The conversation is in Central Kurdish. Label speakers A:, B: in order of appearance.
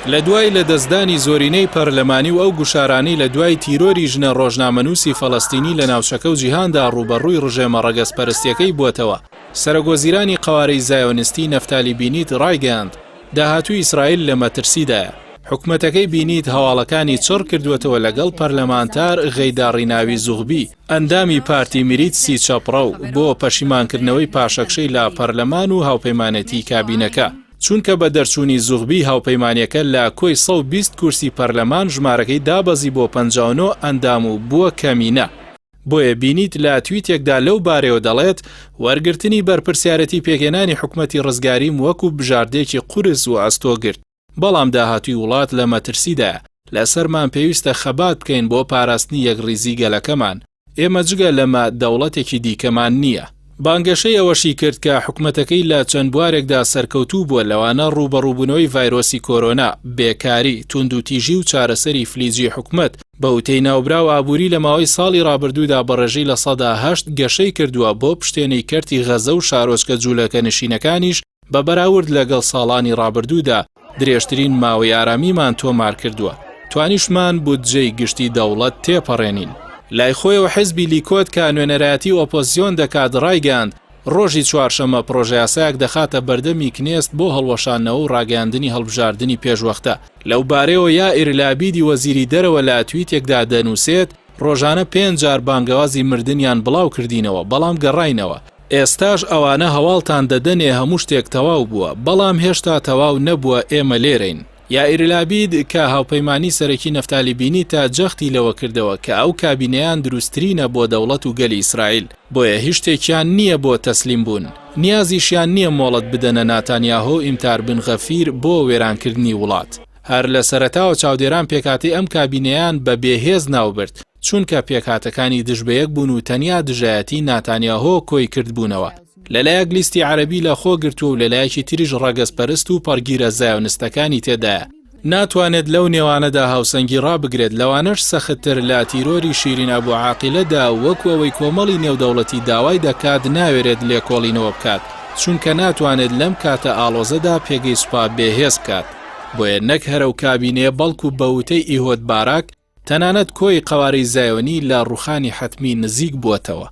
A: لە دوای لەدەستدانی زۆرینەی پەرلەمانی و ئەو گوشارانەی لە دوای تیرۆری ژنە ڕۆژنامەنووسی فەڵەستینی لە ناوچەکە و جیهاندا ڕوبەڕووی ڕژێمە ڕەگەزپەرستیەکەی بووەتەوە، سەرۆکوەزیرانی قەوارەی زایۆنیستی نەفتالی بینیت ڕایگەیاند داهاتووی ئیسرائیل لە مەترسیدایە. حکومەتەکەی بینیت هەواڵەکانی چڕ کردوێتەوە لەگەڵ پەرلەمانتار غەیداڕیناوی زوغبی، ئەندامی پارتی میریتسی چەپڕە و بۆ پەشیمانکردنەوەی پاشەکشەی لا پەرلەمان و هاوپەیمانەتی کابینەکە. چونکە بە دەرچوونی زوغبی هاوپەیمانیەکە لە کۆی 120 کورسی پەرلەمان ژمارەکەی دابەزی بۆ 59 ئەندام و بووە کەمینە. بۆیە بینیت لە تویتێکدا لەو بارەوە دەڵێت وەرگرتنی بەرپرسیارەتی پێگەێنانی حکومەتی ڕزگاریم وەکو بژاردێکی قورس و ئەستۆگرت. بەڵام داهاتووی وڵات لە مەترسیدایە، لەسەرمان پێویستە خەبات بکەین بۆ پاراستنی یەکڕیزی گەلەکەمان. ئێمە جگە لەمە دەوڵەتێکی دیکەمان نییە. بانگەشەی ئەوەشی کرد کە حکومەتەکەی لە چەند بوارێکدا سەرکەوتوو بووە لەوانە ڕوبەڕووبوونەوەی ڤایرۆسی کۆرۆنا، بێکاری، توندوتیژی و چارەسەری فلیجی حکومەت بە وتەی ناوبراو ئابووری لە ماوەی ساڵی ڕابردوودا بەڕێژەی لە 8% گەشەی کردووە بۆ پشتێنەی کەرتی غەزە و شارۆچکە جوولەکە نشینەکانیش بە بەراورد لەگەڵ ساڵانی ڕابردوودا درێژترین ماوەی ئارامیمان تۆمار کردووە. توانیشمان بودجەی گشتی دەوڵەت تێپەڕێنین. لای خۆیەوە حیزبی لیکۆت کە نوێنەرایەتی ئۆپۆزیۆن دەکات ڕایگەاند ڕۆژی چوارشەمە پرۆژە یاسایەک دەخاتە بەردەمی کنێست بۆ هەڵوەشانەوە و ڕاگەاندنی هەڵبژاردننی پێشوەختە. لەو بارەیەوە یائیر لابیدی وەزیری دەرەوە لە تویتێکدا دەنووسێت ڕۆژانە 5 جار بانگەوازی مردنیان بڵاو کردینەوە، بەڵام گەڕاینەوە. ئێستاش ئەوانە هەواڵتان دەدەنێ هەموو شتێک تەواو بووە، بەڵام هێشتا تەواو نەبووە، ئێمە لێرەین. یائیر لابید کە هاوپەیمانی سەرەکی نەفتالی بینی تا جەختی لەوە کردەوە کە ئەو کابینەیان دروستترینە بۆ دەوڵەت و گەلی ئیسرائیل، بۆیە هیچ شتێکیان نییە بۆ تەسلیم بوون. نیازیشیان نییە مۆڵەت بدەنە ناتانیاهۆ ئیمتار بن غەفیر بۆ وێرانکردنی وڵات. هەر لە سەرەتاوە چاودێران پێکاتی ئەم کابینەیان بە بێهێز ناوبرد، چونکە پێکاتەکانی دژبەیەک بوون و تەنیا دژایەتی ناتانیاهۆ کۆی کردبوونەوە. لەلایەک لیستی عەرەبی لە خۆ گرتووە و لەلایەکی تریژ ڕەگەزپەرست و پەرگیرە زایۆنستەکانی تێدایە. ناتوانێت لەو نێوانەدا هاوسەنگی ڕابگرێت، لەوانەش سەختتر لە تیرۆری شیرین ئەبوو عاقیلەدا وەکو ئەوەی کۆمەڵی نێودەوڵەتی داوای دەکات ناوێرێت لێکۆڵینەوە بکات، چونکە ناتوانێت لەم کاتە ئاڵۆزەدا پێگەی سوپا بێهێز بکات. بۆیە نەک هەرە و کابینەیە بەڵکو بەوتەی ئیهۆد باراک تەنانەت کۆی قەوارەی زایۆنی لە ڕوخانی حەتمی نزیک بووەتەوە.